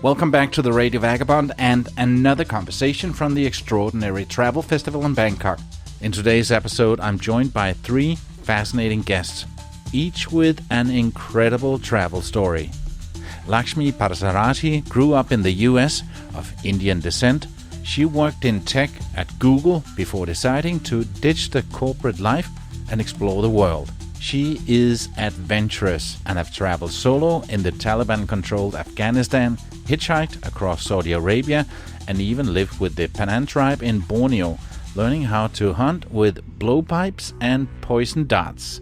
Welcome back to the Radio Vagabond and another conversation from the Extraordinary Travel Festival in Bangkok. In today's episode, I'm joined by 3 fascinating guests, each with an incredible travel story. Lakshmi Parthasarathy grew up in the US of Indian descent. She worked in tech at Google before deciding to ditch the corporate life and explore the world. She is adventurous and have traveled solo in the Taliban-controlled Afghanistan, hitchhiked across Saudi Arabia, and even lived with the Panan tribe in Borneo, learning how to hunt with blowpipes and poison darts.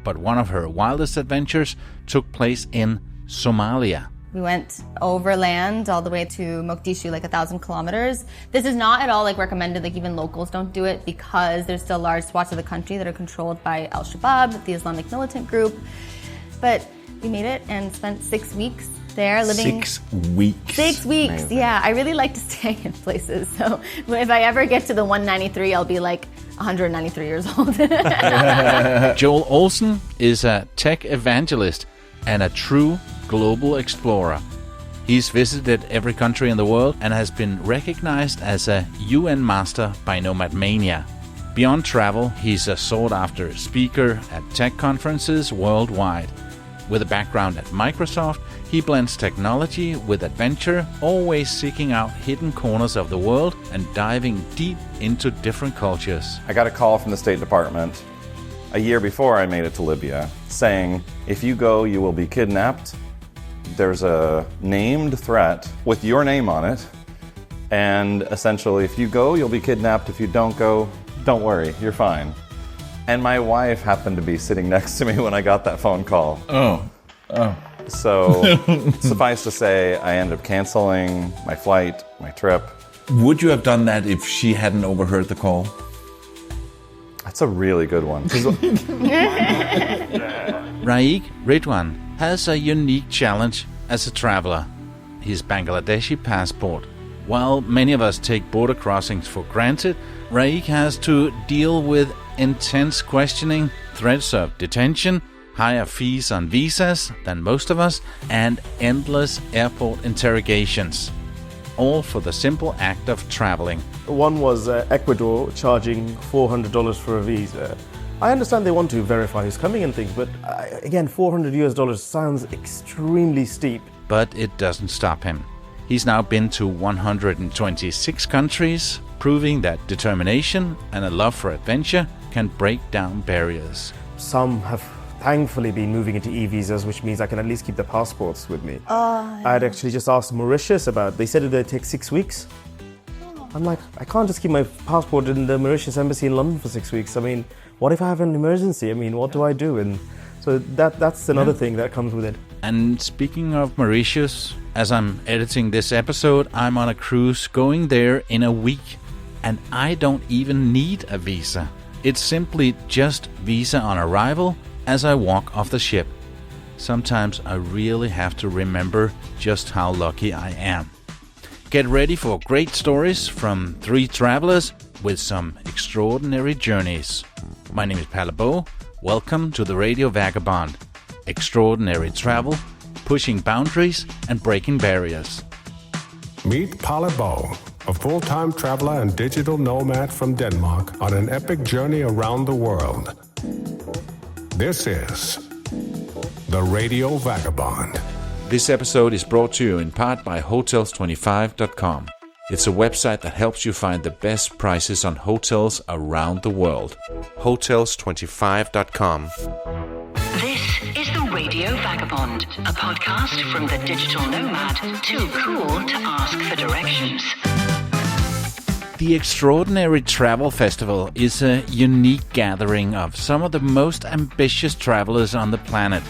But one of her wildest adventures took place in Somalia. We went overland all the way to Mogadishu, like 1,000 kilometers. This is not at all recommended, even locals don't do it because there's still large swaths of the country that are controlled by Al-Shabaab, the Islamic militant group. But we made it and spent 6 weeks there living. 6 weeks. 6 weeks, amazing. Yeah. I really like to stay in places. So if I ever get to the 193, I'll be 193 years old. Joel Olson is a tech evangelist and a true global explorer. He's visited every country in the world and has been recognized as a UN master by Nomadmania. Beyond travel, he's a sought-after speaker at tech conferences worldwide. With a background at Microsoft, he blends technology with adventure, always seeking out hidden corners of the world and diving deep into different cultures. I got a call from the State Department a year before I made it to Libya saying, if you go, you will be kidnapped. There's a named threat with your name on it, and essentially if you go, you'll be kidnapped. If you don't go, don't worry, you're fine. And my wife happened to be sitting next to me when I got that phone call. Oh. So suffice to say, I ended up canceling my flight, my trip. Would you have done that if she hadn't overheard the call? That's a really good one. Raiiq Ridwan has a unique challenge as a traveler. His Bangladeshi passport. While many of us take border crossings for granted, Raiiq has to deal with intense questioning, threats of detention, higher fees on visas than most of us, and endless airport interrogations. All for the simple act of traveling. One was Ecuador charging $400 for a visa. I understand they want to verify who's coming and things, but again, $400 sounds extremely steep. But it doesn't stop him. He's now been to 126 countries, proving that determination and a love for adventure can break down barriers. Some have thankfully been moving into e-visas, which means I can at least keep the passports with me. I had actually just asked Mauritius they said it would take 6 weeks. I'm like, I can't just keep my passport in the Mauritius embassy in London for 6 weeks. I mean, what if I have an emergency? I mean, what do I do? And so that's another thing that comes with it. And speaking of Mauritius, as I'm editing this episode, I'm on a cruise going there in a week. And I don't even need a visa. It's simply just visa on arrival as I walk off the ship. Sometimes I really have to remember just how lucky I am. Get ready for great stories from 3 travelers with some extraordinary journeys. My name is Palle Bo. Welcome to the Radio Vagabond. Extraordinary travel, pushing boundaries and breaking barriers. Meet Palle Bo, a full-time traveler and digital nomad from Denmark on an epic journey around the world. This is the Radio Vagabond. This episode is brought to you in part by Hotels25.com. It's a website that helps you find the best prices on hotels around the world. Hotels25.com. This is the Radio Vagabond, a podcast from the digital nomad too cool to ask for directions. The Extraordinary Travel Festival is a unique gathering of some of the most ambitious travelers on the planet.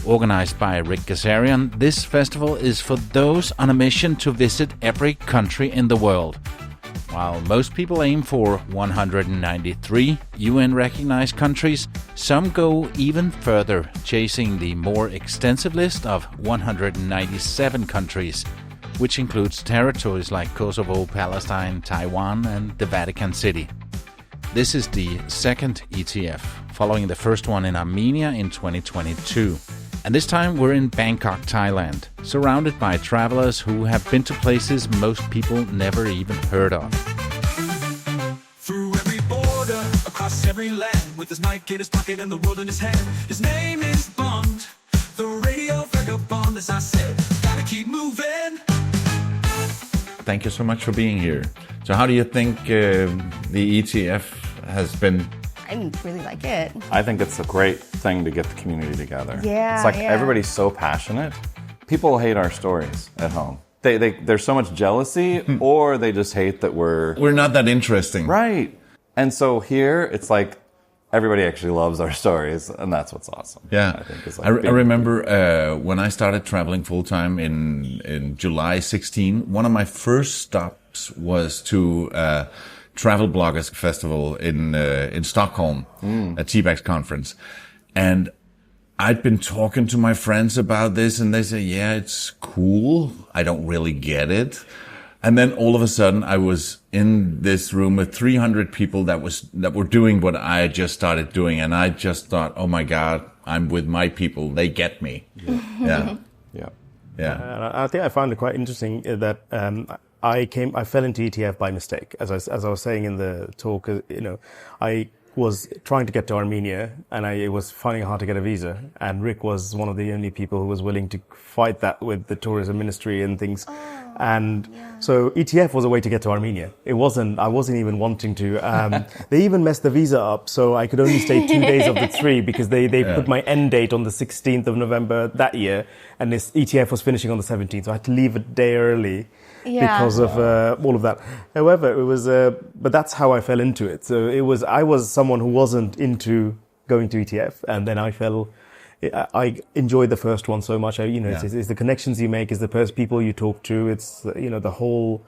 Organized by Raiiq Ridwan, this festival is for those on a mission to visit every country in the world. While most people aim for 193 UN-recognized countries, some go even further, chasing the more extensive list of 197 countries, which includes territories like Kosovo, Palestine, Taiwan, and the Vatican City. This is the second ETF, following the first one in Armenia in 2022. And this time we're in Bangkok, Thailand, surrounded by travelers who have been to places most people never even heard of. Through every border, across every land, with his mic in his pocket and the world in his hand. His name is Bond, the radio vagabond, as I said, gotta keep moving. Thank you so much for being here. So how do you think the ETF has been? I really like it. I think it's a great thing to get the community together. Yeah, it's like yeah. everybody's so passionate. People hate our stories at home. There's so much jealousy, or they just hate that we're not that interesting. Right. And so here, it's like everybody actually loves our stories, and that's what's awesome. Yeah. I think is like I remember when I started traveling full-time in July 16, one of my first stops was to Travel Bloggers Festival in Stockholm, a TBAX conference. And I'd been talking to my friends about this, and they say, yeah, it's cool. I don't really get it. And then all of a sudden I was in this room with 300 people that were doing what I just started doing. And I just thought, oh my God, I'm with my people. They get me. Yeah. Yeah. I think I found it quite interesting that I fell into ETF by mistake. As I was saying in the talk, I was trying to get to Armenia, and it was finding it hard to get a visa. And Raiiq was one of the only people who was willing to fight that with the tourism ministry and things. So ETF was a way to get to Armenia. I wasn't even wanting to. They even messed the visa up, so I could only stay 2 days of the 3 because they put my end date on the 16th of November that year, and this ETF was finishing on the 17th, so I had to leave a day early. Because of all of that. However, it was, but that's how I fell into it. So I was someone who wasn't into going to ETF, and then I enjoyed the first one so much. It's the connections you make, it's the people you talk to, it's the whole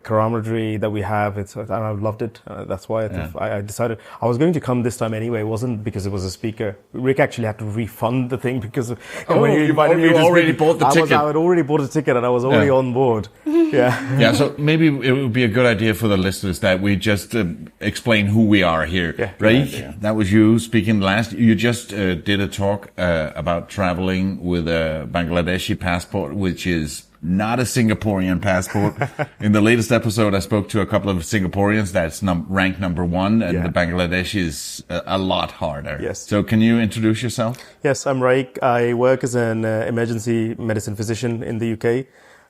camaraderie that we have. And I loved it. That's why I decided I was going to come this time anyway. It wasn't because it was a speaker. Raiiq actually had to refund the thing because when you invited me, already bought the ticket. I had already bought a ticket and I was already on board. Yeah. So maybe it would be a good idea for the listeners that we just explain who we are here. Yeah. Raiiq, that was you speaking last. You just did a talk about traveling with a Bangladeshi passport, which is not a Singaporean passport. In the latest episode, I spoke to a couple of Singaporeans. That's ranked number 1, and the Bangladeshi is a lot harder. Yes. So can you introduce yourself? Yes, I'm Raiiq. I work as an emergency medicine physician in the UK,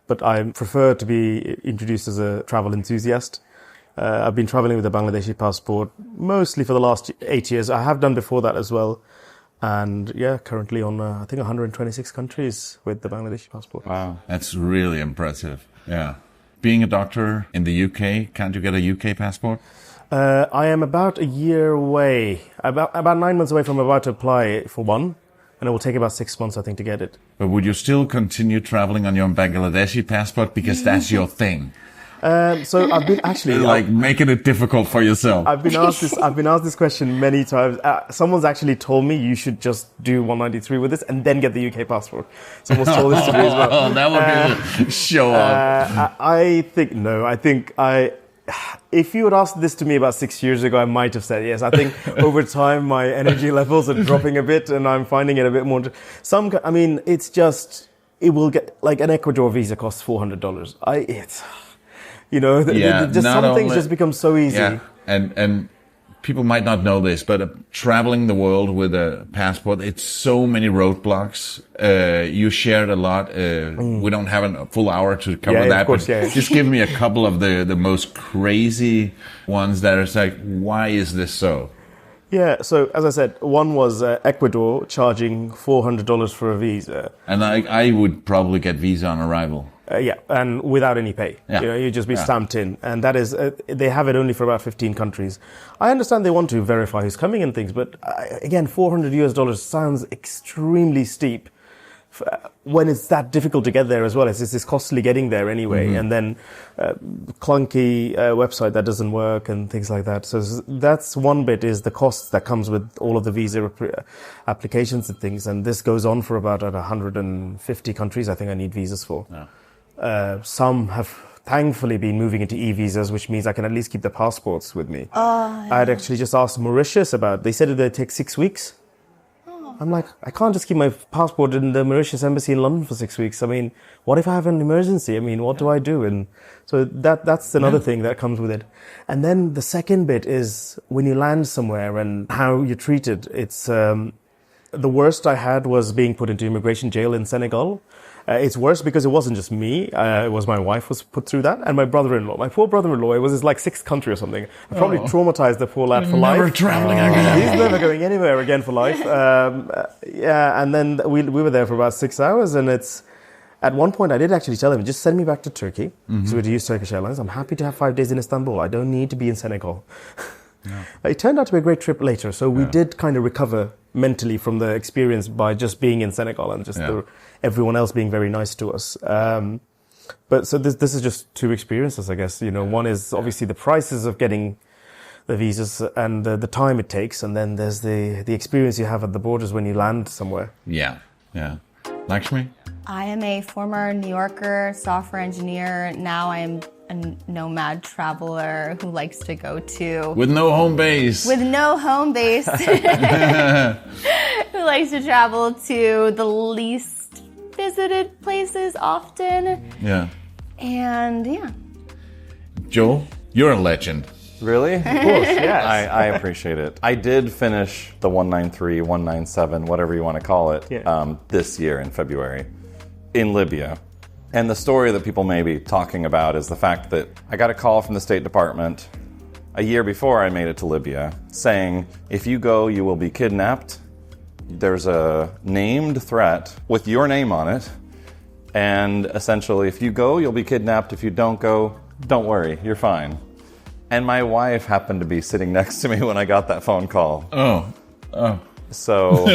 but I prefer to be introduced as a travel enthusiast. I've been traveling with a Bangladeshi passport mostly for the last 8 years. I have done before that as well. And currently on, I think 126 countries with the Bangladeshi passport. Wow. That's really impressive. Yeah. Being a doctor in the UK, can't you get a UK passport? I am about a year away, about 9 months away from about to apply for one. And it will take about 6 months, I think, to get it. But would you still continue traveling on your Bangladeshi passport because that's your thing? So I've been actually making it difficult for yourself. I've been asked this question many times. Someone's actually told me you should just do 193 with this and then get the UK passport. Someone's told this to me as well. Oh, that would be show off. I think no. If you had asked this to me about 6 years ago, I might have said yes. I think over time my energy levels are dropping a bit, and I'm finding it a bit more. It's just it will get like an Ecuador visa costs $400. Some things just become so easy. Yeah, and people might not know this, but traveling the world with a passport, it's so many roadblocks. You shared a lot. We don't have a full hour to cover that, but just give me a couple of the most crazy ones that are like, why is this so? Yeah, so as I said, one was Ecuador charging $400 for a visa. And I would probably get visa on arrival. And without any pay. Yeah. You just be stamped in. And that is, they have it only for about 15 countries. I understand they want to verify who's coming and things, but again, $400 sounds extremely steep when it's that difficult to get there as well. It's costly getting there anyway. Mm-hmm. And then clunky website that doesn't work and things like that. So that's one bit, is the cost that comes with all of the visa applications and things. And this goes on for about 150 countries I think I need visas for. Yeah. Some have thankfully been moving into e-visas, which means I can at least keep the passports with me. I had actually just asked Mauritius they said it would take 6 weeks. I'm like, I can't just keep my passport in the Mauritius embassy in London for 6 weeks. I mean, what if I have an emergency? I mean, what do I do? And so that's another thing that comes with it. And then the second bit is when you land somewhere and how you're treated. It's the worst I had was being put into immigration jail in Senegal. It's worse because it wasn't just me. It was my wife was put through that, and my brother-in-law. My poor brother-in-law. It was his like sixth country or something. I probably traumatized the poor lad for life. Never traveling again. He's never going anywhere again for life. And then we were there for about 6 hours, and it's at one point I did actually tell him, just send me back to Turkey. So we had to use Turkish Airlines. I'm happy to have 5 days in Istanbul. I don't need to be in Senegal. It turned out to be a great trip later, so we did kind of recover mentally from the experience by just being in Senegal and just everyone else being very nice to us. But so this is just 2 experiences, I guess. You know, one is obviously the prices of getting the visas and the time it takes, and then there's the experience you have at the borders when you land somewhere. Yeah. Lakshmi? I am a former New Yorker software engineer. Now I am a nomad traveler who likes to go to... With no home base. With no home base. Who likes to travel to the least visited places often. Yeah. And Joel, you're a legend. Really? Of course, yes. I appreciate it. I did finish the 193, 197, whatever you want to call it, this year in February in Libya. And the story that people may be talking about is the fact that I got a call from the State Department a year before I made it to Libya saying, if you go, you will be kidnapped. There's a named threat with your name on it. And essentially, if you go, you'll be kidnapped. If you don't go, don't worry, you're fine. And my wife happened to be sitting next to me when I got that phone call. Oh. So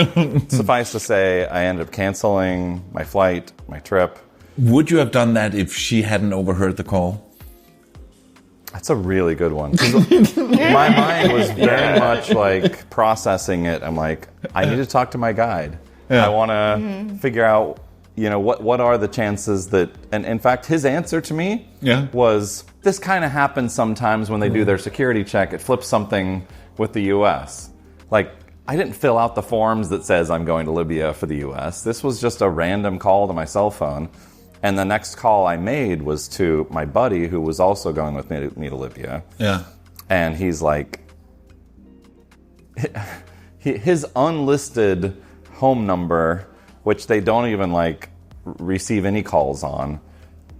suffice to say, I ended up canceling my flight, my trip. Would you have done that if she hadn't overheard the call? That's a really good one. 'Cause my mind was very much like processing it. I'm like, I need to talk to my guide. I want to figure out, what are the chances that... And in fact, his answer to me was, this kind of happens sometimes when they do their security check. It flips something with the U.S. Like, I didn't fill out the forms that says I'm going to Libya for the U.S. This was just a random call to my cell phone. And the next call I made was to my buddy who was also going with me to Libya. Yeah. And he's like, his unlisted home number, which they don't even receive any calls on,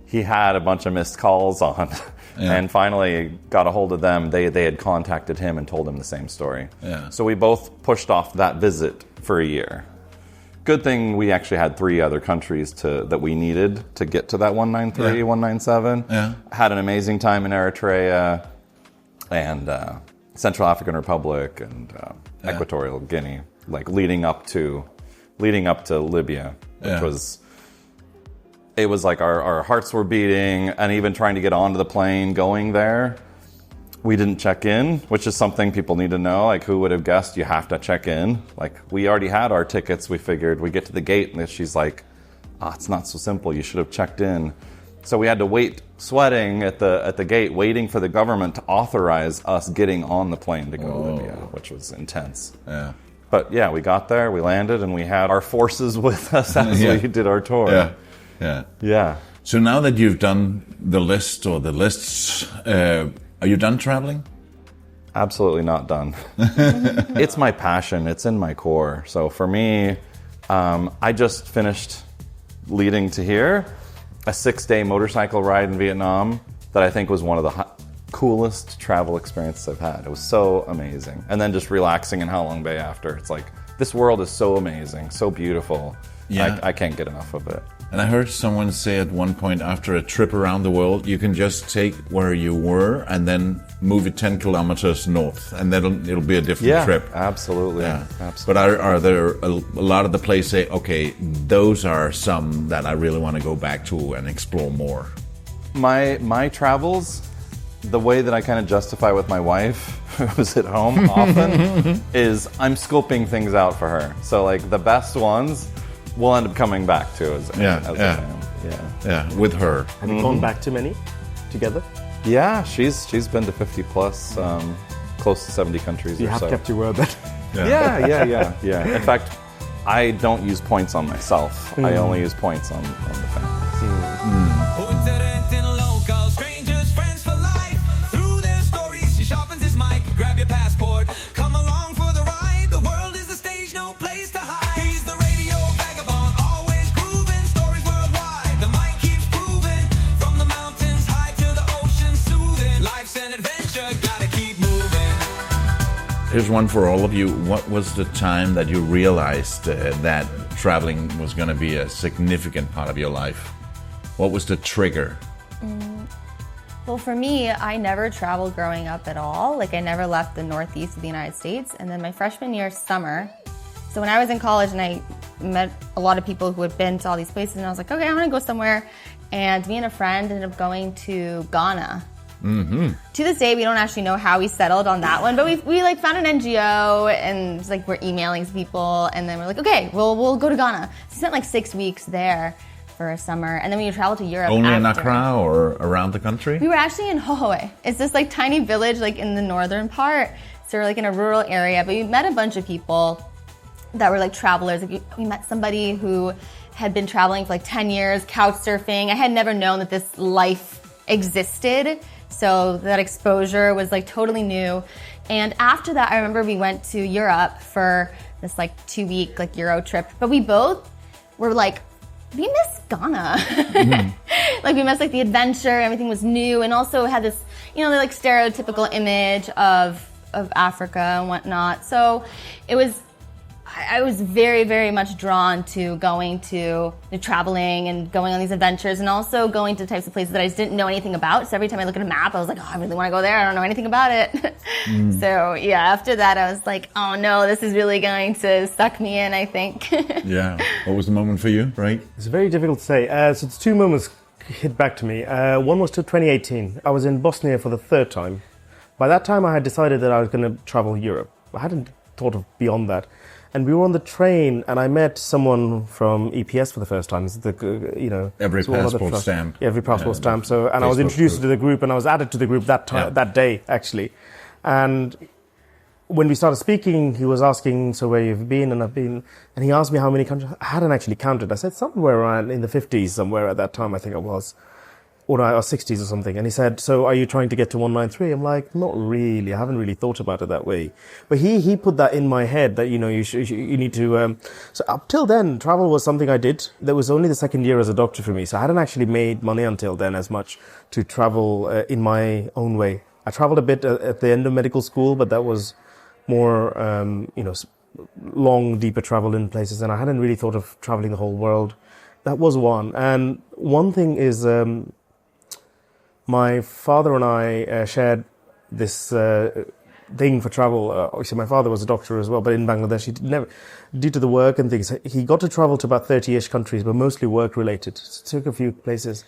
he had a bunch of missed calls on. And finally got a hold of them. They had contacted him and told him the same story. Yeah. So we both pushed off that visit for a year. Good thing we actually had 3 other countries that we needed to get to that 193, 197. Yeah. Had an amazing time in Eritrea and Central African Republic and Equatorial Guinea, leading up to Libya, which was... It was like our hearts were beating, and even trying to get onto the plane going there, we didn't check in, which is something people need to know. Who would have guessed you have to check in? We already had our tickets. We figured we get to the gate, and she's like, it's not so simple. You should have checked in. So we had to wait, sweating at the gate, waiting for the government to authorize us getting on the plane to go to Libya, which was intense. Yeah. But yeah, we got there, we landed, and we had our forces with us as we did our tour. Yeah. So now that you've done the list or the lists, are you done traveling? Absolutely not done. It's my passion. It's in my core. So for me, I just finished leading to here a 6-day motorcycle ride in Vietnam that I think was one of the coolest travel experiences I've had. It was so amazing. And then just relaxing in Ha Long Bay after. It's like, this world is so amazing, so beautiful. Yeah. I can't get enough of it. And I heard someone say at one point, after a trip around the world, you can just take where you were and then move it 10 kilometers north, and then it'll be a different trip. Absolutely. Yeah, absolutely. But are there a lot of the places say, okay, those are some that I really want to go back to and explore more? My travels, the way that I kind of justify with my wife, who's at home often, is I'm scoping things out for her. So the best ones we'll end up coming back to as a family. Yeah, with her. Have you gone back to many together? Yeah, she's been to 50 plus, close to 70 countries You or have so. kept your word then. Yeah. In fact, I don't use points on myself. I only use points on the family. Coincident in local, strangers, friends for life. Through their stories, she sharpens his mic. Grab your passport, come along for the ride. The world is a stage, no place to hide. He's the radio vagabond, always grooving. Stories worldwide, the mic keeps proving. From the mountains high to the ocean, soothing. Life's an adventure, gotta keep moving. Here's one for all of you. What was the time that you realized that traveling was going to be a significant part of your life? What was the trigger? Well, for me, I never traveled growing up at all. Like, I never left the northeast of the United States. And then my freshman year summer, so when I was in college and I met a lot of people who had been to all these places, and I was like, okay, I want to go somewhere. And me and a friend ended up going to Ghana. To this day, we don't actually know how we settled on that one, but we like found an NGO and like we're emailing people, and then we're like, okay, we'll go to Ghana. So we spent like 6 weeks there for a summer, and then we traveled to Europe. Only in after. Accra or around the country? We were actually in Hohoe. It's this like tiny village like in the northern part, so we're like in a rural area. But we met a bunch of people that were like travelers. Like, we met somebody who had been traveling for like 10 years, couch surfing. I had never known that this life existed. So that exposure was like totally new. And after that, I remember we went to Europe for this like 2-week like Euro trip. But we both were like, we miss Ghana. Like we missed like the adventure, everything was new, and also had this, you know, the like stereotypical image of Africa and whatnot. So it was, I was very, very much drawn to going to traveling and going on these adventures, and also going to types of places that I just didn't know anything about. So every time I look at a map, I was like, oh, I really want to go there. I don't know anything about it. So yeah, after that, I was like, oh no, this is really going to suck me in, I think. Yeah. What was the moment for you, right? It's very difficult to say. So it's two moments hit back to me. One was to 2018. I was in Bosnia for the third time. By that time, I had decided that I was going to travel Europe. I hadn't thought of beyond that. And we were on the train, and I met someone from EPS for the first time. It's the, you know, Every passport stamp. Yeah, every passport stamp. So, and I was introduced to the group, and I was added to the group that time, that day, actually. And when we started speaking, he was asking, so where you've been, and he asked me how many countries. I hadn't actually counted. I said somewhere around in the 50s, somewhere at that time, I think it was. Or 60s or something. And he said, so are you trying to get to 193? I'm like, not really. I haven't really thought about it that way. But he put that in my head that, you know, you need to, so up till then, travel was something I did. That was only the second year as a doctor for me. So I hadn't actually made money until then as much to travel in my own way. I traveled a bit at the end of medical school, but that was more, you know, long, deeper travel in places. And I hadn't really thought of traveling the whole world. That was one. And one thing is, my father and I shared this thing for travel. Obviously, my father was a doctor as well, but in Bangladesh, he never, due to the work and things, he got to travel to about 30-ish countries, but mostly work-related. So took a few places.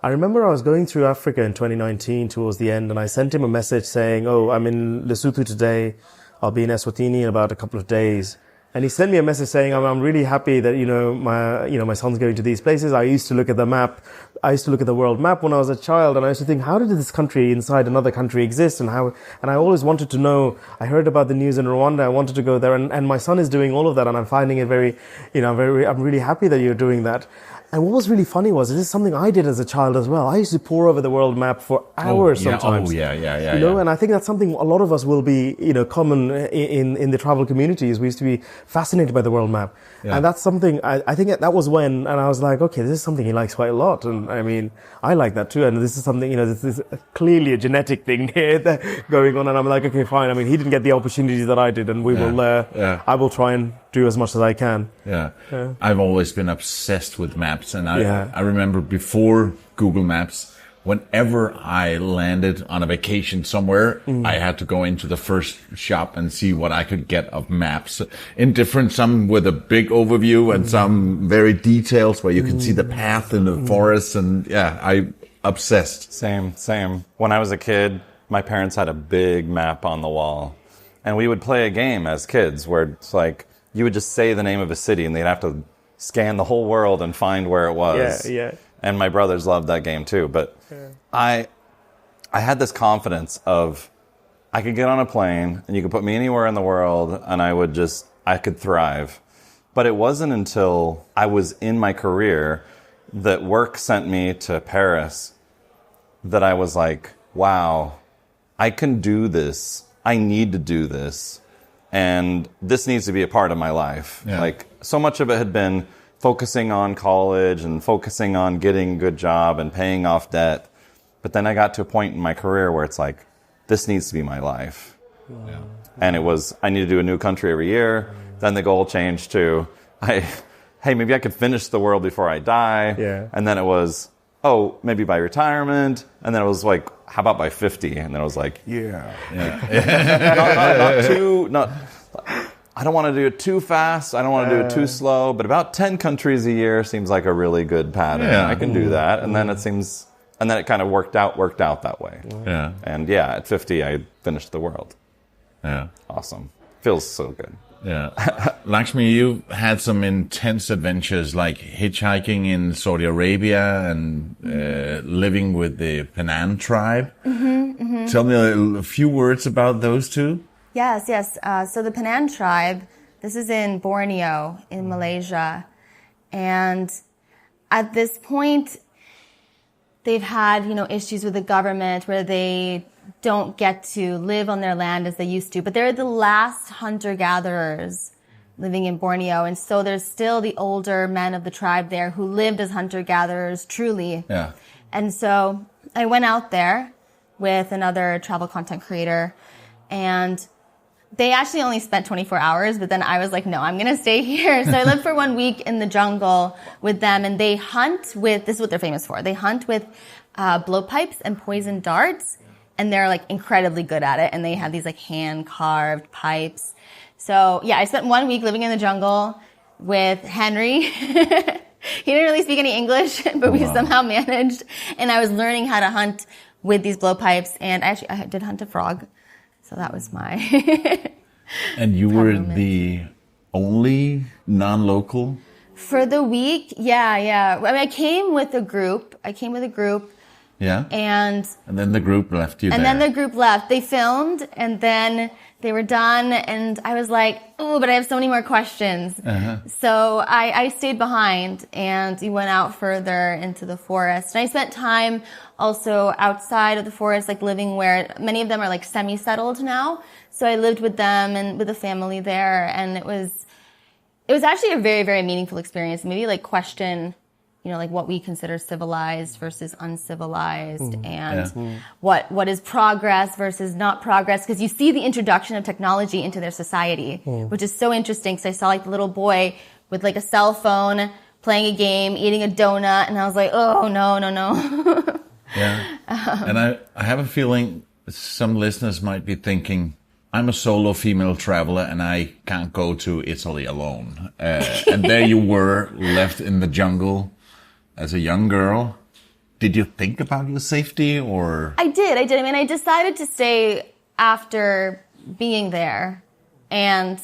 I remember I was going through Africa in 2019 towards the end, and I sent him a message saying, oh, I'm in Lesotho today. I'll be in Eswatini in about a couple of days. And he sent me a message saying, I'm really happy that, my son's going to these places. I used to look at the map. I used to look at the world map when I was a child, and I used to think, how did this country inside another country exist? And I always wanted to know. I heard about the news in Rwanda. I wanted to go there, and my son is doing all of that, and I'm finding it very, I'm really happy that you're doing that. And what was really funny was, this is something I did as a child as well. I used to pore over the world map for hours sometimes. And I think that's something a lot of us will be, common in the travel communities. We used to be fascinated by the world map. Yeah. And that's something, I think that was when, and I was like, okay, this is something he likes quite a lot. And I mean, I like that too. And this is something, this is clearly a genetic thing here going on. And I'm like, okay, fine. I mean, he didn't get the opportunity that I did, and I will try and do as much as I can. Yeah. I've always been obsessed with maps. And I remember before Google Maps, whenever I landed on a vacation somewhere, I had to go into the first shop and see what I could get of maps. Some with a big overview and some very detailed where you can see the path in the forest. And I obsessed. Same. When I was a kid, my parents had a big map on the wall. And we would play a game as kids where it's like, you would just say the name of a city and they'd have to scan the whole world and find where it was. Yeah. And my brothers loved that game too. But I had this confidence of, I could get on a plane and you could put me anywhere in the world and I could thrive. But it wasn't until I was in my career that work sent me to Paris that I was like, wow, I can do this. I need to do this. And this needs to be a part of my life. Yeah. Like, so much of it had been focusing on college and focusing on getting a good job and paying off debt. But then I got to a point in my career where it's like, this needs to be my life. Yeah. And it was, I need to do a new country every year. Then the goal changed to, hey, maybe I could finish the world before I die. Yeah. And then it was, oh, maybe by retirement. And then it was like, how about by 50? And then I was like, yeah. not I don't want to do it too fast. I don't want to do it too slow. But about 10 countries a year seems like a really good pattern. Yeah. I can do that. And then it kind of worked out that way. Yeah. And yeah, at 50, I finished the world. Yeah. Awesome. Feels so good. Yeah. Lakshmi, you had some intense adventures like hitchhiking in Saudi Arabia and living with the Penang tribe. Tell me a few words about those two. Yes. So the Penang tribe, this is in Borneo, in Malaysia. And at this point, they've had, issues with the government where they don't get to live on their land as they used to. But they're the last hunter-gatherers living in Borneo. And so there's still the older men of the tribe there who lived as hunter-gatherers truly. Yeah. And so I went out there with another travel content creator, and they actually only spent 24 hours, but then I was like, no, I'm going to stay here. So I lived for 1 week in the jungle with them, and they hunt with, this is what they're famous for, they hunt with blowpipes and poison darts, and they're like incredibly good at it, and they have these like hand-carved pipes. So yeah, I spent 1 week living in the jungle with Henry. He didn't really speak any English, but we somehow managed, and I was learning how to hunt with these blowpipes, and I did hunt a frog. So that was my... And you were the only non-local? For the week, yeah. I mean, I came with a group. Yeah. And then the group left you there. And then the group left. They filmed, and then they were done, and I was like, oh, but I have so many more questions. So I stayed behind, and we went out further into the forest. And I spent time also outside of the forest, like living where many of them are like semi-settled now. So I lived with them and with a family there, and it was actually a very, very meaningful experience. Maybe like question, like what we consider civilized versus uncivilized, and what is progress versus not progress, because you see the introduction of technology into their society, which is so interesting. So I saw like the little boy with like a cell phone playing a game, eating a donut, and I was like, oh, no. Yeah. And I have a feeling some listeners might be thinking, I'm a solo female traveler and I can't go to Italy alone. And there you were, left in the jungle as a young girl. Did you think about your safety, or? I did. I mean, I decided to stay after being there, and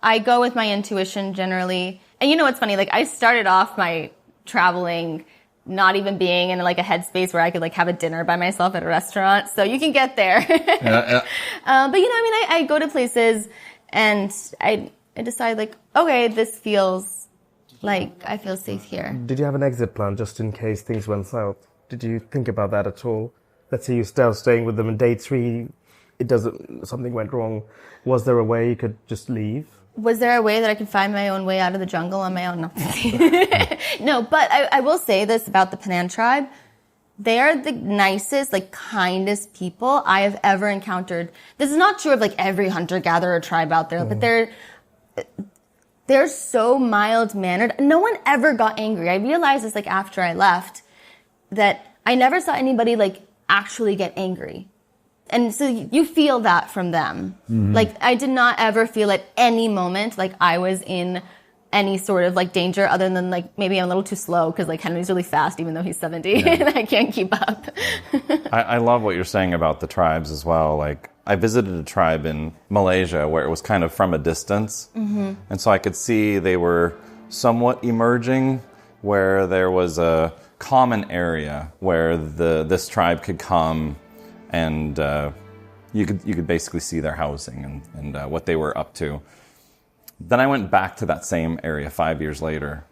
I go with my intuition generally. And what's funny? Like, I started off my traveling not even being in like a headspace where I could like have a dinner by myself at a restaurant. So you can get there. But I go to places and I decide like, okay, this feels like I feel safe here. Did you have an exit plan just in case things went south? Did you think about that at all? Let's say you're still staying with them on day 3, something went wrong. Was there a way you could just leave? Was there a way that I could find my own way out of the jungle on my own? No. No, but I will say this about the Penang tribe. They are the nicest, like kindest people I have ever encountered. This is not true of like every hunter-gatherer tribe out there, but they're so mild-mannered. No one ever got angry. I realized this like after I left, that I never saw anybody like actually get angry. And so you feel that from them. Like, I did not ever feel at any moment like I was in any sort of like danger, other than like maybe I'm a little too slow because like Henry's really fast even though he's 70 and I can't keep up. I love what you're saying about the tribes as well. Like, I visited a tribe in Malaysia where it was kind of from a distance. And so I could see they were somewhat emerging, where there was a common area where this tribe could come, and you could basically see their housing and what they were up to. Then I went back to that same area 5 years later.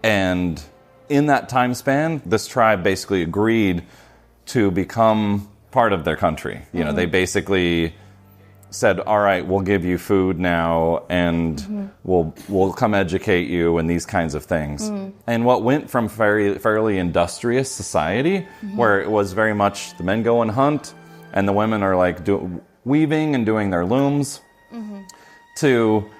And in that time span, this tribe basically agreed to become part of their country. You know, they basically said, all right, we'll give you food now, and we'll come educate you, and these kinds of things. And what went from fairly industrious society, where it was very much the men go and hunt, and the women are like weaving and doing their looms, to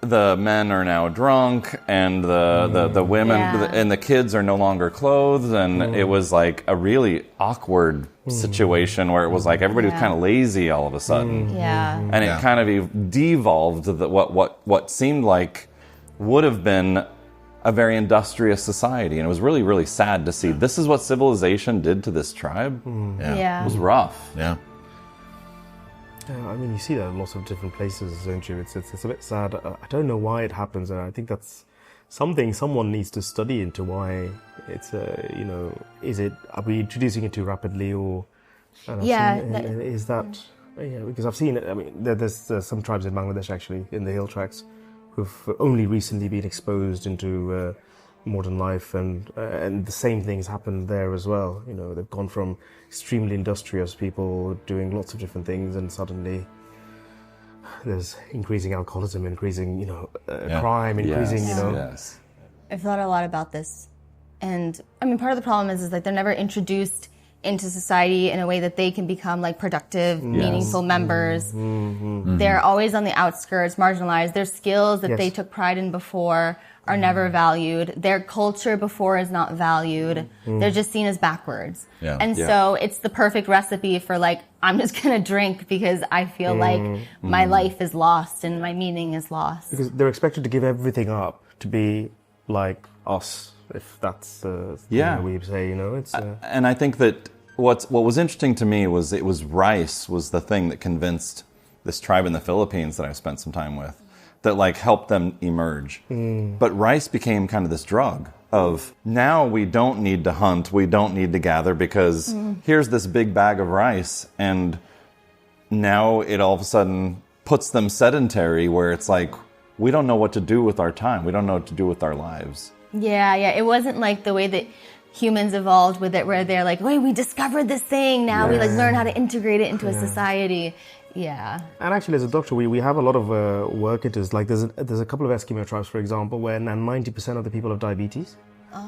the men are now drunk, and the women and the kids are no longer clothed, and it was like a really awkward situation where it was like everybody was kind of lazy all of a sudden. And it kind of devolved what seemed like would have been a very industrious society, and it was really, really sad to see. This is what civilization did to this tribe. It was rough. Yeah, I mean, you see that in lots of different places, don't you? It's a bit sad. I don't know why it happens, and I think that's something someone needs to study into why it's, are we introducing it too rapidly, or... is that... because I've seen it, I mean, there's some tribes in Bangladesh, actually, in the hill tracts, who've only recently been exposed into modern life, and the same things happened there as well. You know, they've gone from extremely industrious people doing lots of different things, and suddenly there's increasing alcoholism, increasing, crime, increasing, I've thought a lot about this. And I mean, part of the problem is like they're never introduced into society in a way that they can become like productive, meaningful members. They're always on the outskirts, marginalized. Their skills that they took pride in before are never valued. Their culture before is not valued. They're just seen as backwards. So it's the perfect recipe for like, I'm just gonna drink because I feel like my life is lost and my meaning is lost. Because they're expected to give everything up to be like us, if that's the way we say, it's... And I think that what was interesting to me was it was rice was the thing that convinced this tribe in the Philippines that I spent some time with, that like helped them emerge. But rice became kind of this drug of, now we don't need to hunt, we don't need to gather, because here's this big bag of rice, and now it all of a sudden puts them sedentary, where it's like, we don't know what to do with our time, we don't know what to do with our lives. It wasn't like the way that humans evolved with it, where they're like, wait, we discovered this thing, now we like learn how to integrate it into a society. And actually, as a doctor, we have a lot of work into this. Like, there's a couple of Eskimo tribes, for example, where now 90% of the people have diabetes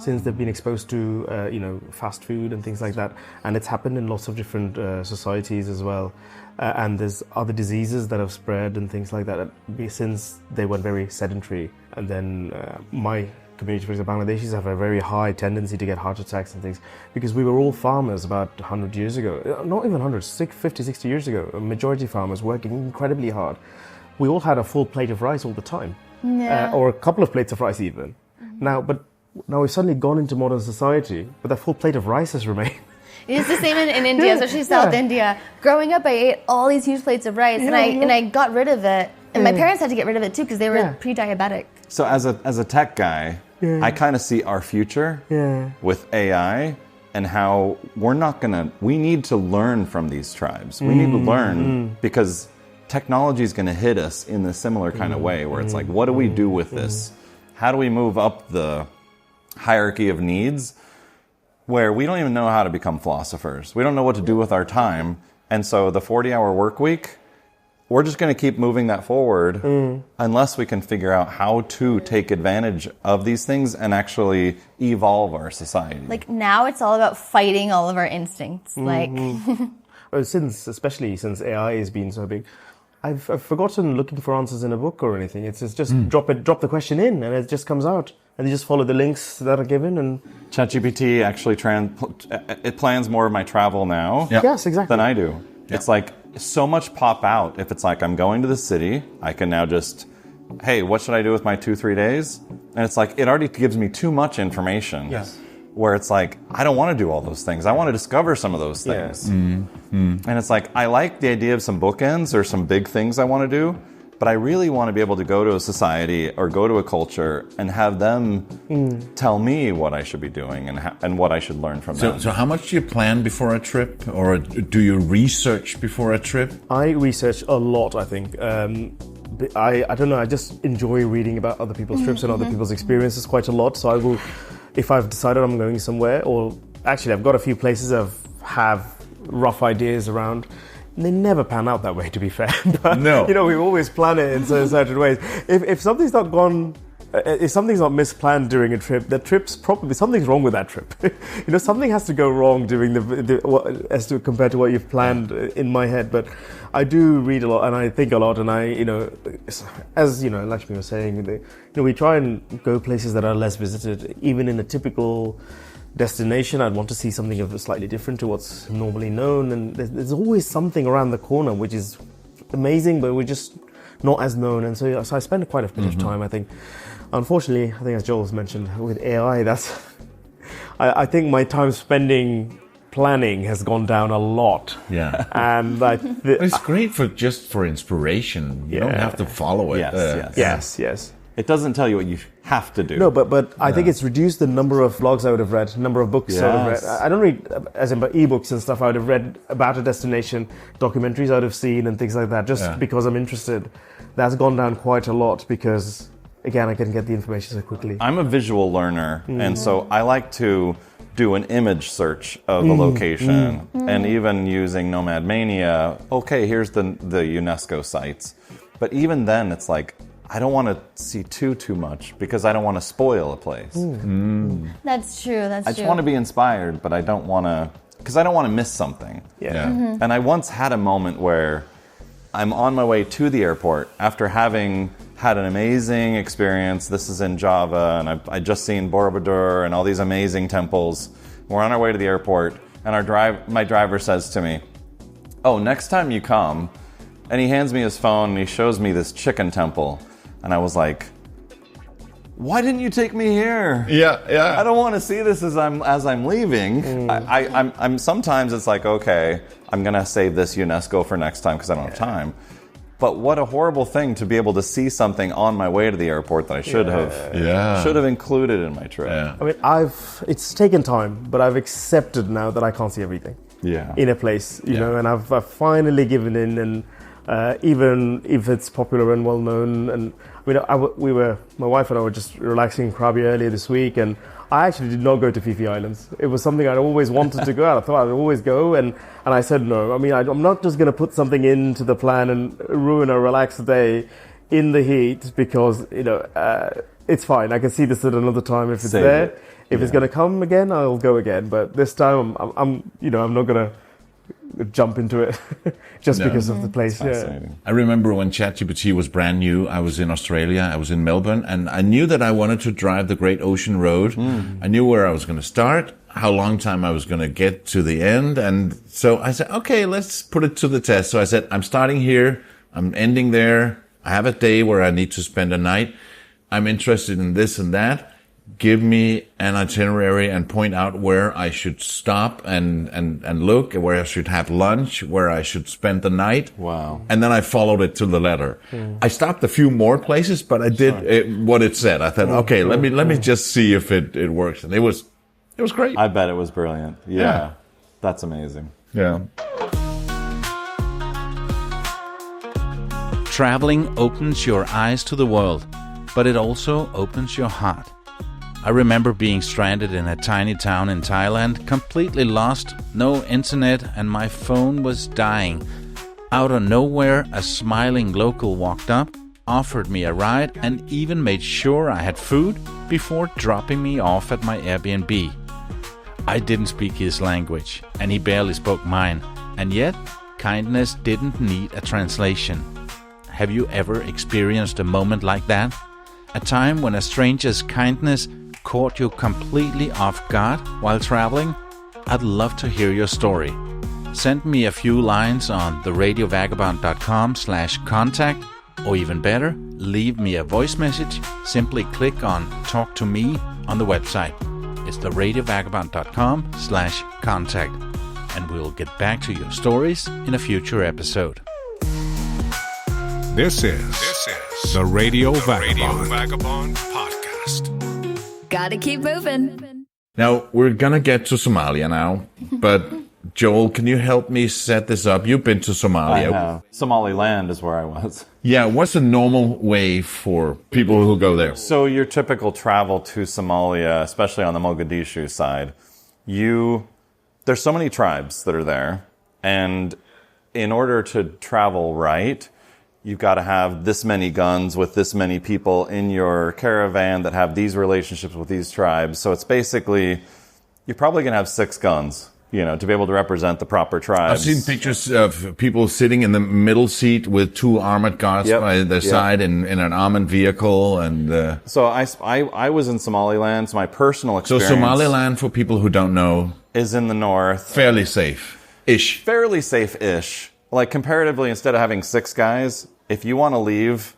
since they've been exposed to fast food and things like that. And it's happened in lots of different societies as well. And there's other diseases that have spread and things like that since they went very sedentary. And then my community, for example, Bangladeshis have a very high tendency to get heart attacks and things, because we were all farmers about 100 years ago, not even 100, 50, 60 years ago, a majority farmers working incredibly hard. We all had a full plate of rice all the time, or a couple of plates of rice even. Now we've suddenly gone into modern society, but that full plate of rice has remained. It's the same in India, especially South India. Growing up, I ate all these huge plates of rice, and I got rid of it. And my parents had to get rid of it too, because they were pre-diabetic. So as a tech guy, I kind of see our future with AI, and how we need to learn from these tribes. We need to learn, because technology is going to hit us in a similar kind of way, where it's like, what do we do with this? How do we move up the hierarchy of needs, where we don't even know how to become philosophers? We don't know what to do with our time. And so the 40-hour work week, we're just going to keep moving that forward unless we can figure out how to take advantage of these things and actually evolve our society. Like, now it's all about fighting all of our instincts. Especially since AI has been so big, I've forgotten looking for answers in a book or anything. It's just drop the question in, and it just comes out. And you just follow the links that are given. And ChatGPT actually it plans more of my travel now yes, exactly. than I do. It's like, so much pop out. If it's like, I'm going to the city, I can now just, hey, what should I do with my 2-3 days? And it's like, it already gives me too much information. Where it's like, I don't want to do all those things. I want to discover some of those things. And it's like, I like the idea of some bookends or some big things I want to do, but I really want to be able to go to a society or go to a culture and have them tell me what I should be doing and what I should learn from them. So how much do you plan before a trip, or do you research before a trip? I research a lot, I think. I don't know, I just enjoy reading about other people's trips and other people's experiences quite a lot. So I will, if I've decided I'm going somewhere, or actually I've got a few places I have rough ideas around. They never pan out that way, to be fair. But, No. we always plan it in certain ways. If something's not gone, if something's not misplanned during a trip, that trip's probably, something's wrong with that trip. Something has to go wrong during compared to what you've planned in my head. But I do read a lot and I think a lot, and as Lakshmi was saying, we try and go places that are less visited. Even in a typical destination, I'd want to see something of slightly different to what's normally known, and there's always something around the corner which is amazing, but we're just not as known. And so I spend quite a bit of time, I think. Unfortunately, I think as Joel's mentioned, with AI, I think my time spending planning has gone down a lot. Yeah. And But it's great for inspiration. You don't have to follow it. Yes. It doesn't tell you what you have to do. No, but I think it's reduced the number of blogs I would have read, number of books I would have read. I don't read, as in ebooks and stuff. I would have read about a destination, documentaries I would have seen and things like that, just because I'm interested. That's gone down quite a lot because, again, I can get the information so quickly. I'm a visual learner, and so I like to do an image search of a location, and even using Nomad Mania, okay, here's the UNESCO sites. But even then, it's like, I don't want to see too much because I don't want to spoil a place. That's true. I just want to be inspired, but I don't want to, because I don't want to miss something. And I once had a moment where I'm on my way to the airport after having had an amazing experience. This is in Java, and I just seen Borobudur and all these amazing temples. We're on our way to the airport, and my driver says to me, "Oh, next time you come," and he hands me his phone and he shows me this chicken temple. And I was like, why didn't you take me here? Yeah. I don't want to see this as I'm leaving. I'm sometimes it's like, okay, I'm going to save this UNESCO for next time because I don't have time. But what a horrible thing to be able to see something on my way to the airport that I should have included in my trip. Yeah. I mean, it's taken time, but I've accepted now that I can't see everything in a place, you know, and I've finally given in, and even if it's popular and well known. And I mean, my wife and I were just relaxing in Krabi earlier this week, and I actually did not go to Fifi Islands. It was something I'd always wanted to go out. I thought I'd always go, and I said no. I mean, I'm not just going to put something into the plan and ruin a relaxed day in the heat because, it's fine. I can see this at another time if it's there. If it's going to come again, I'll go again. But this time, I'm not going to jump into it just because of the place. I remember when ChatGPT was brand new, I was in Australia, I was in Melbourne, and I knew that I wanted to drive the Great Ocean Road. I knew where I was going to start, how long time I was going to get to the end. And so I said, okay, let's put it to the test. So I said, I'm starting here, I'm ending there. I have a day where I need to spend a night. I'm interested in this and that. Give me an itinerary and point out where I should stop and look, where I should have lunch, where I should spend the night. Wow. And then I followed it to the letter. I stopped a few more places, but I did what it said. I thought, okay, let me just see if it works. And it was great. I bet it was brilliant. Yeah. That's amazing. Yeah. Traveling opens your eyes to the world, but it also opens your heart. I remember being stranded in a tiny town in Thailand, completely lost, no internet, and my phone was dying. Out of nowhere, a smiling local walked up, offered me a ride, and even made sure I had food before dropping me off at my Airbnb. I didn't speak his language, and he barely spoke mine, and yet kindness didn't need a translation. Have you ever experienced a moment like that? A time when a stranger's kindness caught you completely off guard while traveling? I'd love to hear your story. Send me a few lines on theradiovagabond.com/contact, or even better, leave me a voice message. Simply click on Talk to Me on the website. It's theradiovagabond.com/contact, and we'll get back to your stories in a future episode. This is the Radio Vagabond podcast. Gotta keep moving. Now, we're gonna get to Somalia now, but Joel, can you help me set this up? You've been to Somalia. I have. Somaliland is where I was. Yeah, what's the normal way for people who go there? So your typical travel to Somalia, especially on the Mogadishu side, there's so many tribes that are there, and in order to travel right, you've got to have this many guns with this many people in your caravan that have these relationships with these tribes. So it's basically, you're probably going to have 6 guns, to be able to represent the proper tribes. I've seen pictures of people sitting in the middle seat with 2 armored guards by their side in an armored vehicle. And So I was in Somaliland, so my personal experience... So Somaliland, for people who don't know... is in the north. Fairly safe-ish. Fairly safe-ish. Like, comparatively, instead of having 6 guys, if you want to leave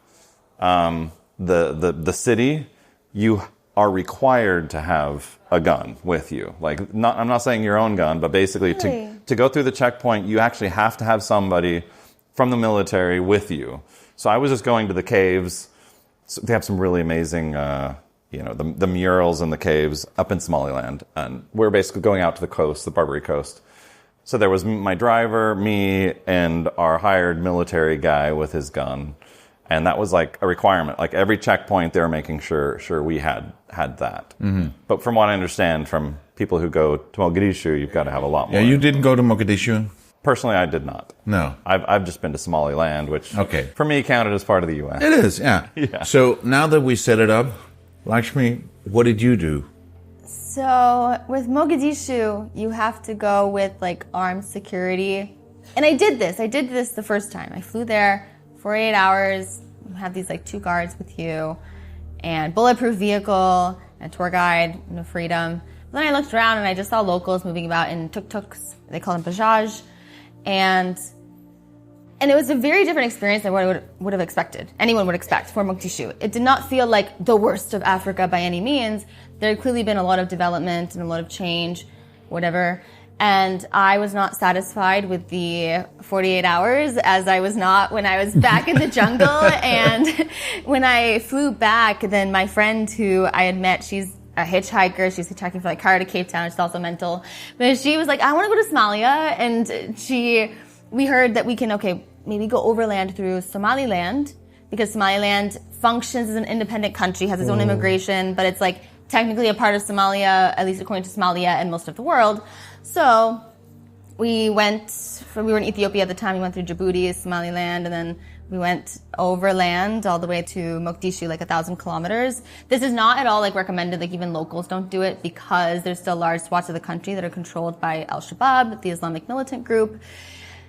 the city, you are required to have a gun with you. Like, I'm not saying your own gun, but basically to go through the checkpoint, you actually have to have somebody from the military with you. So I was just going to the caves. So they have some really amazing, the murals in the caves up in Somaliland. And we're basically going out to the coast, the Barbary coast. So there was my driver, me, and our hired military guy with his gun. And that was like a requirement. Like every checkpoint, they were making sure we had that. Mm-hmm. But from what I understand from people who go to Mogadishu, you've got to have a lot more. Yeah, you didn't go to Mogadishu? Personally, I did not. No. I've just been to Somaliland, which for me counted as part of the U.S. It is, yeah. So now that we set it up, Lakshmi, what did you do? So with Mogadishu, you have to go with like armed security. And I did this the first time. I flew there for 8 hours. You have these like 2 guards with you and bulletproof vehicle and a tour guide, freedom. But then I looked around and I just saw locals moving about in tuk-tuks. They call them bajaj. And it was a very different experience than what I would have expected. Anyone would expect for Mogadishu. It did not feel like the worst of Africa by any means. There had clearly been a lot of development and a lot of change, whatever. And I was not satisfied with the 48 hours, as I was not when I was back in the jungle. And when I flew back, then my friend who I had met, she's a hitchhiker. She's hitchhiking for like Cairo to Cape Town. She's also mental. But she was like, I want to go to Somalia. And we heard that we can, maybe go overland through Somaliland, because Somaliland functions as an independent country, has its own immigration, but it's like technically a part of Somalia, at least according to Somalia and most of the world. So we were in Ethiopia at the time. We went through Djibouti, Somaliland, and then we went overland all the way to Mogadishu, like 1,000 kilometers. This is not at all like recommended. Like even locals don't do it because there's still large swaths of the country that are controlled by Al-Shabaab, the Islamic militant group.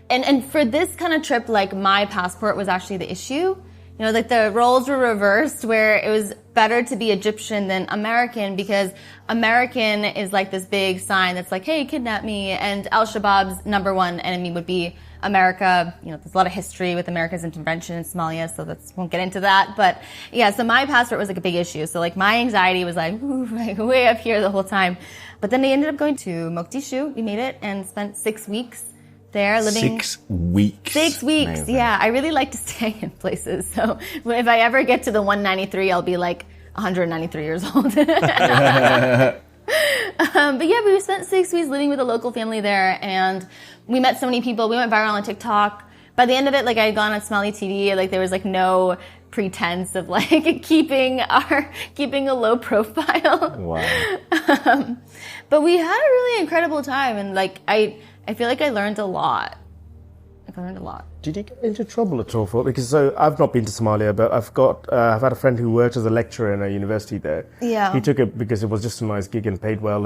And for this kind of trip, like my passport was actually the issue. Like the roles were reversed, where it was better to be Egyptian than American, because American is like this big sign that's like, hey, kidnap me. And Al-Shabaab's number one enemy would be America. There's a lot of history with America's intervention in Somalia, so won't get into that. But yeah, so my passport was like a big issue. So like my anxiety was like way up here the whole time. But then they ended up going to Mogadishu. We made it and spent 6 weeks there living. 6 weeks. 6 weeks. Amazing. Yeah, I really like to stay in places. So if I ever get to the 193, I'll be like 193 years old. But yeah, we spent 6 weeks living with a local family there, and we met so many people. We went viral on TikTok. By the end of it, like I had gone on Somali TV, like there was like no pretense of like keeping a low profile. Wow. But we had a really incredible time, and like I feel like I learned a lot. Did you get into trouble at all for it? Because I've not been to Somalia, but I've had a friend who worked as a lecturer in a university there. Yeah. He took it because it was just a nice gig and paid well.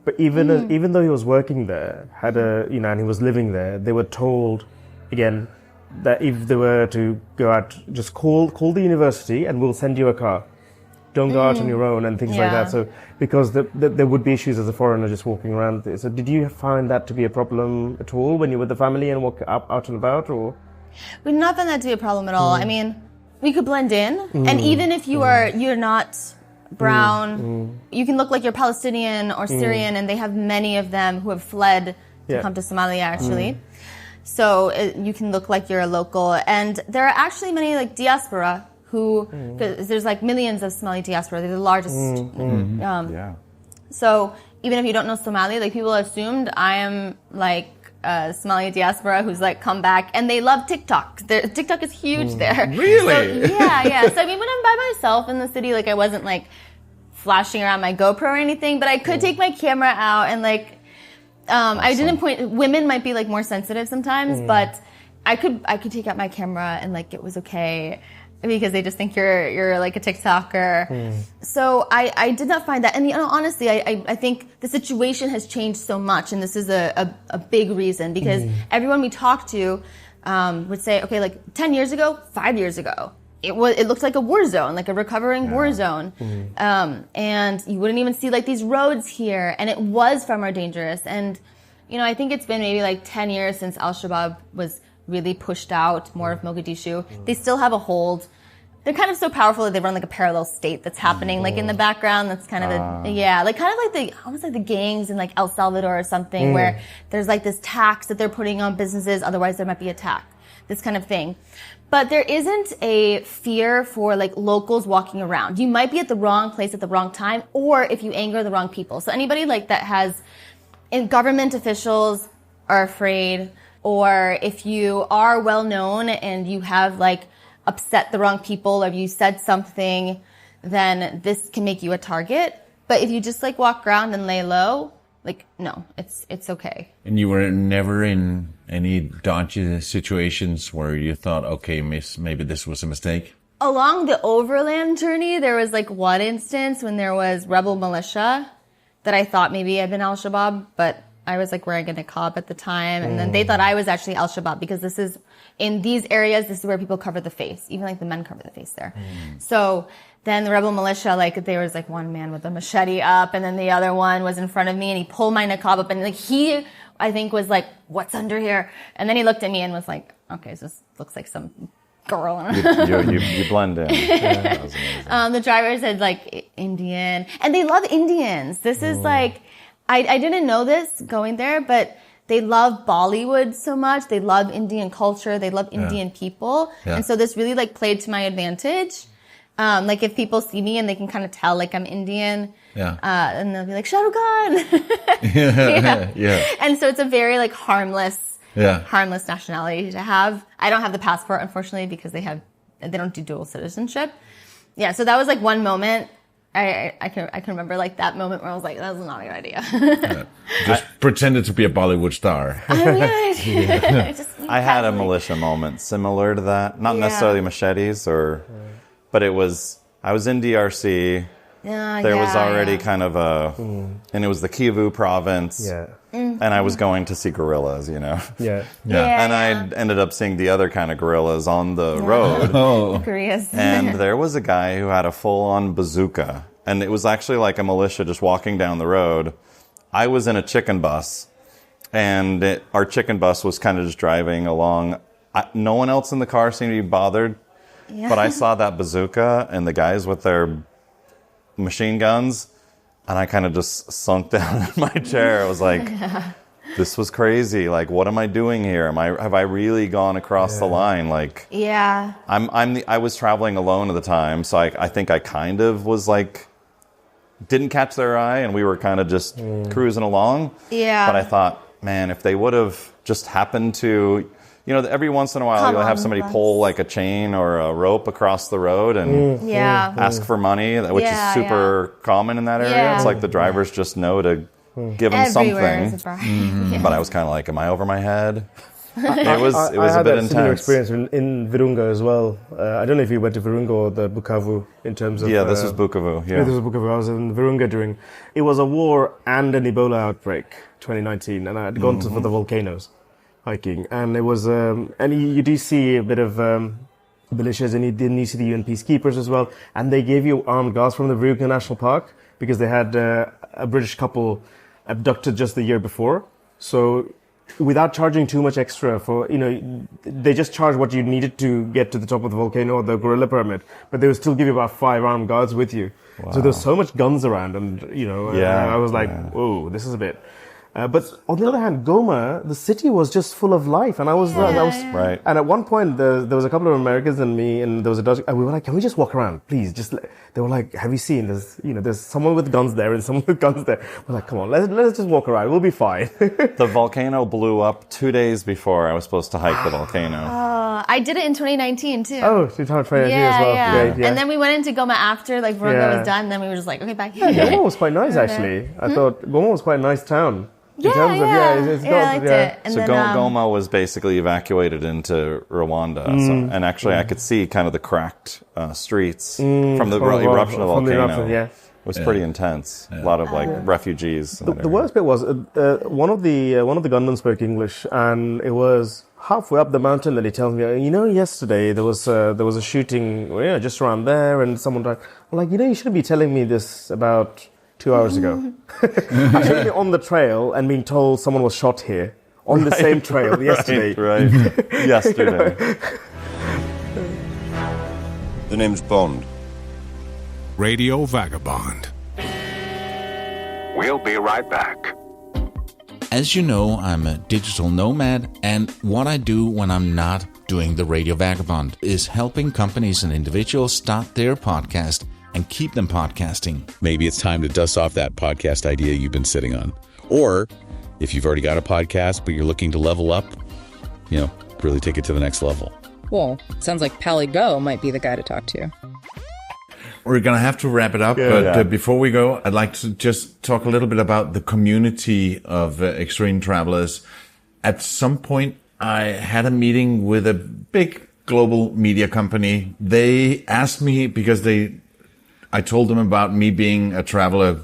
But even though he was working there, and he was living there, they were told again that if they were to go out, just call the university and we'll send you a car. Don't go out on your own and things like that. So because there would be issues as a foreigner just walking around there. So did you find that to be a problem at all when you were with the family and walk out and about, or? We did not find that to be a problem at all. I mean, we could blend in, and even if you're not brown, you can look like you're Palestinian or Syrian, and they have many of them who have fled to come to Somalia actually. So you can look like you're a local, and there are actually many like diaspora there's like millions of Somali diaspora. They're the largest. So even if you don't know Somali, like people assumed I am like a Somali diaspora who's like come back, and they love TikTok. TikTok is huge there. Really? So, yeah. So I mean, when I'm by myself in the city, like I wasn't like flashing around my GoPro or anything, but I could take my camera out and like, awesome. I didn't point. Women might be like more sensitive sometimes, but I could take out my camera and like it was okay. Because they just think you're like a TikToker. So I did not find that. And honestly, I think the situation has changed so much, and this is a big reason, because everyone we talk to would say, okay, like 10 years ago, 5 years ago, it looked like a war zone, like a recovering war zone. And you wouldn't even see like these roads here, and it was far more dangerous. And, I think it's been maybe like 10 years since Al-Shabaab was really pushed out more of Mogadishu. They still have a hold. They're kind of so powerful that they run like a parallel state that's happening like in the background. That's kind of almost like the gangs in like El Salvador or something, where there's like this tax that they're putting on businesses, otherwise there might be attack. This kind of thing. But there isn't a fear for like locals walking around. You might be at the wrong place at the wrong time, or if you anger the wrong people. So anybody like that government officials are afraid, or if you are well known and you have like upset the wrong people, or you said something, then this can make you a target. But if you just like walk around and lay low, like no, it's okay. And you were never in any dodgy situations where you thought, okay, miss, maybe this was a mistake? Along the overland journey, there was like one instance when there was rebel militia that I thought maybe had been Al-Shabaab, but I was like wearing a niqab at the time, and then they thought I was actually Al-Shabaab, because this is, in these areas, this is where people cover the face. Even like the men cover the face there. So then the rebel militia, like there was like one man with a machete up, and then the other one was in front of me, and he pulled my niqab up, and like he, I think, was like, "What's under here?" And then he looked at me and was like, "Okay, so this looks like some girl." You blend in. Yeah, that was amazing. The driver said like Indian, and they love Indians. This is like, I didn't know this going there, but they love Bollywood so much. They love Indian culture. They love Indian people. Yeah. And so this really like played to my advantage. Like if people see me and they can kind of tell like I'm Indian, and they'll be like, Shah Rukh Khan. Yeah. And so it's a very like harmless nationality to have. I don't have the passport, unfortunately, because they don't do dual citizenship. Yeah. So that was like one moment. I can remember like that moment where I was like, that was not a good idea. Just pretended to be a Bollywood star. I had a militia moment similar to that. Not necessarily machetes but I was in DRC. There was already kind of and it was the Kivu province. Yeah. And I was going to see gorillas, Yeah. And I ended up seeing the other kind of gorillas on the road. And there was a guy who had a full-on bazooka. And it was actually like a militia just walking down the road. I was in a chicken bus. And our chicken bus was kind of just driving along. No one else in the car seemed to be bothered. Yeah. But I saw that bazooka and the guys with their machine guns. And I kind of just sunk down in my chair. I was like, this was crazy. Like, what am I doing here? Have I really gone across the line? Like, I was traveling alone at the time. So I think I kind of was like, didn't catch their eye, and we were kind of just cruising along. Yeah. But I thought, man, if they would have just happened to, every once in a while you'll have somebody pull like a chain or a rope across the road and ask for money, which is super common in that area. Yeah. It's like the drivers just know to give them something. But I was kind of like, am I over my head? It was a bit intense. I had that similar experience in Virunga as well. I don't know if you went to Virunga or the Bukavu in terms of... Yeah, this was Bukavu. Yeah, this was Bukavu. I was in Virunga it was a war and an Ebola outbreak, 2019, and I had gone for the volcanoes hiking, and it was... and you do see a bit of militias, and you see the UN peacekeepers as well, and they gave you armed guards from the Virunga National Park because they had a British couple abducted just the year before. So... without charging too much extra they just charged what you needed to get to the top of the volcano or the gorilla permit, but they would still give you about 5 armed guards with you. Wow. So there's so much guns around, and I was like, whoa, this is a bit. But on the other hand, Goma, the city was just full of life, and I was Right. And at one point, there was a couple of Americans and me, and there was a Dutch. And we were like, "Can we just walk around, please?" They were like, "Have you seen? There's someone with guns there and someone with guns there." We're like, "Come on, let's just walk around. We'll be fine." The volcano blew up 2 days before I was supposed to hike the volcano. I did it in 2019 too. Oh, so you tried as well. Yeah. Great, yeah. And then we went into Goma after, like, Virunga was done, and then we were just like, okay, bye. Yeah, Goma was quite nice, actually. I thought Goma was quite a nice town. I liked it. And So then, Goma was basically evacuated into Rwanda. And actually I could see kind of the cracked streets from the eruption of the volcano. It was pretty intense. A lot of refugees. The worst bit was one of the gunmen spoke English, and it was halfway up the mountain that he tells me, yesterday there was a shooting just around there, and someone died. I'm like, you shouldn't be telling me this about 2 hours ago. I should be on the trail and being told someone was shot here on the same trail yesterday. Right. Yesterday. The name's Bond. Radio Vagabond. We'll be right back. As you know, I'm a digital nomad, and what I do when I'm not doing the Radio Vagabond is helping companies and individuals start their podcast and keep them podcasting. Maybe it's time to dust off that podcast idea you've been sitting on. Or if you've already got a podcast, but you're looking to level up, really take it to the next level. Well, sounds like Pally Go might be the guy to talk to. We're going to have to wrap it up, but before we go, I'd like to just talk a little bit about the community of extreme travelers. At some point, I had a meeting with a big global media company. They asked me, because I told them about me being a traveler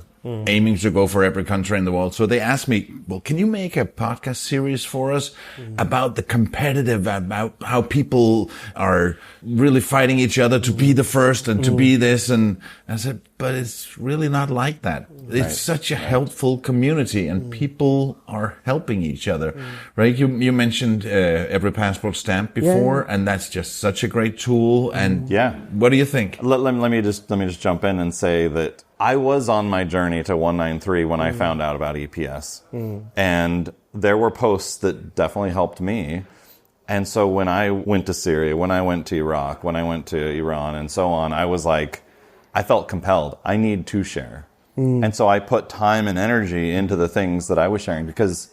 aiming to go for every country in the world. So they asked me, well, can you make a podcast series for us about the competitive, about how people are really fighting each other to be the first and to be this? And I said, but it's really not like that. It's such a helpful community, and people are helping each other, right? You mentioned every passport stamp before, and that's just such a great tool. And what do you think? Let me just jump in and say that I was on my journey to 193 when I found out about EPS, and there were posts that definitely helped me. And so when I went to Syria, when I went to Iraq, when I went to Iran, and so on, I was like, I felt compelled. I need to share. And so I put time and energy into the things that I was sharing, because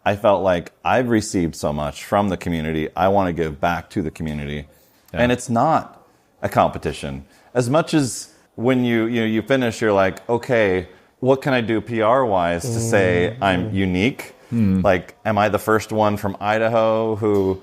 I felt like I've received so much from the community. I want to give back to the community. And it's not a competition. As much as when you finish, you're like, okay, what can I do PR-wise to say I'm unique? Like, am I the first one from Idaho who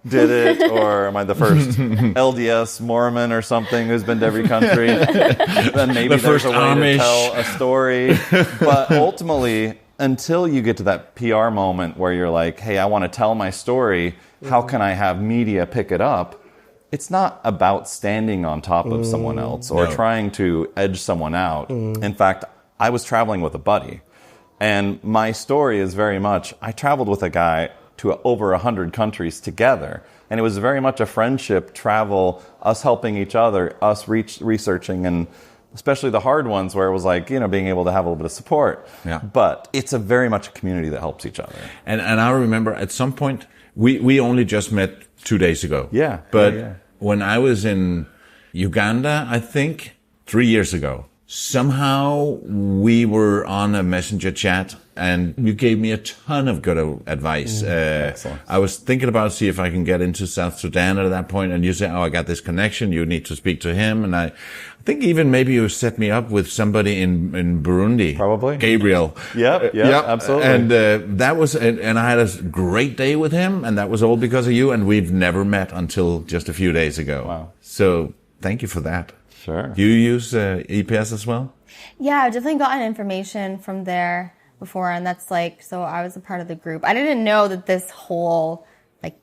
did it, or am I the first LDS Mormon or something who's been to every country? Then maybe there's a way Amish to tell a story. But ultimately, until you get to that PR moment where you're like, hey, I want to tell my story, how can I have media pick it up? It's not about standing on top of someone else or trying to edge someone out. In fact, I was traveling with a buddy, and my story is very much, I traveled with a guy to over 100 countries together. And it was very much a friendship travel, us helping each other, us researching, and especially the hard ones where it was like, being able to have a little bit of support. Yeah. But it's a very much a community that helps each other. And I remember at some point, we only just met 2 days ago. Yeah. But when I was in Uganda, I think 3 years ago, somehow we were on a messenger chat, and you gave me a ton of good advice. I was thinking about see if I can get into South Sudan at that point, and you say, I got this connection, you need to speak to him. And I think even maybe you set me up with somebody in Burundi. Probably. Gabriel. Yep, absolutely. And that was, and I had a great day with him, and that was all because of you, and we've never met until just a few days ago. Wow. So thank you for that. Sure. You use EPS as well? Yeah, I've definitely gotten information from there before, and that's so I was a part of the group. I didn't know that this whole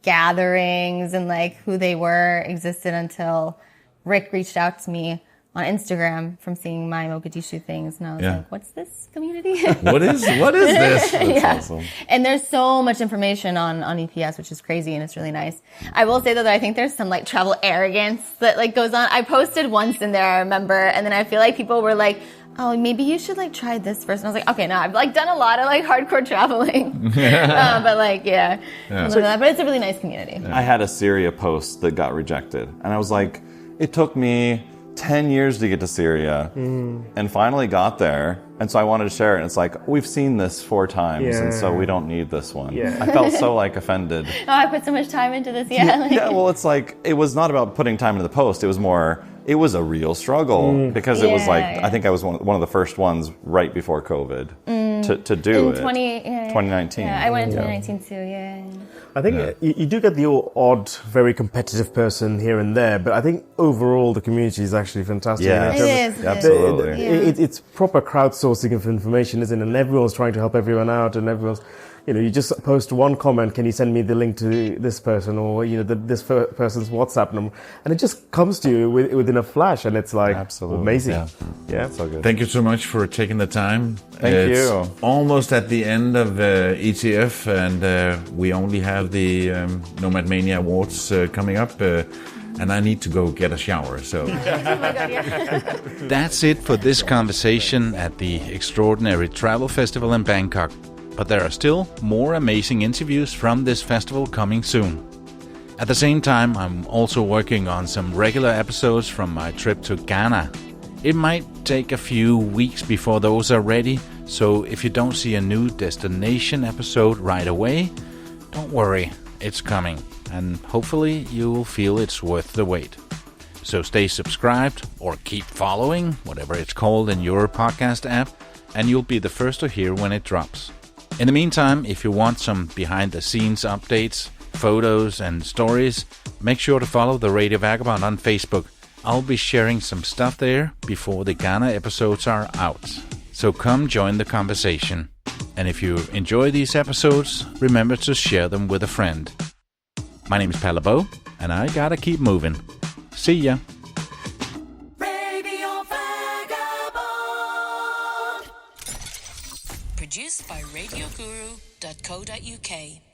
gatherings and who they were existed until Rick reached out to me on Instagram from seeing my Mogadishu things, and I was like, what's this community? What is this? That's awesome. And there's so much information on EPS, which is crazy, and it's really nice. I will say though that I think there's some travel arrogance that goes on. I posted once in there, I remember, and then I feel like people were like, oh, maybe you should like try this first. And I was like, okay, no, I've like done a lot of like hardcore traveling. But like, yeah. But it's a really nice community. I had a Syria post that got rejected. And I was like, it took me 10 years to get to Syria and finally got there. And so I wanted to share it. And it's like, we've seen this 4 times. And so we don't need this one. Yeah. I felt so like offended. Oh, I put so much time into this. Well, it's like, it was not about putting time into the post. It was more, it was a real struggle because it was like, I think I was one of the first ones right before COVID to do it. 2019. Yeah, I went in 2019 too, I think you do get the odd, very competitive person here and there, but I think overall the community is actually fantastic. Yeah, it is. Absolutely. It's proper crowdsourcing of information, isn't it? And everyone's trying to help everyone out, and everyone's, you just post one comment, can you send me the link to this person, or, this person's WhatsApp number, and it just comes to you within a flash, and it's like amazing. Yeah, so good. Thank you so much for taking the time. Thank you. Almost at the end of ETF, and we only have the Nomad Mania Awards coming up. And I need to go get a shower, so... That's it for this conversation at the Extraordinary Travel Festival in Bangkok. But there are still more amazing interviews from this festival coming soon. At the same time, I'm also working on some regular episodes from my trip to Ghana. It might take a few weeks before those are ready, so if you don't see a new destination episode right away, don't worry, it's coming. And hopefully you will feel it's worth the wait. So stay subscribed or keep following, whatever it's called in your podcast app, and you'll be the first to hear when it drops. In the meantime, if you want some behind-the-scenes updates, photos and stories, make sure to follow the Radio Vagabond on Facebook. I'll be sharing some stuff there before the Ghana episodes are out. So come join the conversation. And if you enjoy these episodes, remember to share them with a friend. My name is Palabo, and I gotta keep moving. See ya. Radio Vagabond. Produced by RadioGuru.co.uk.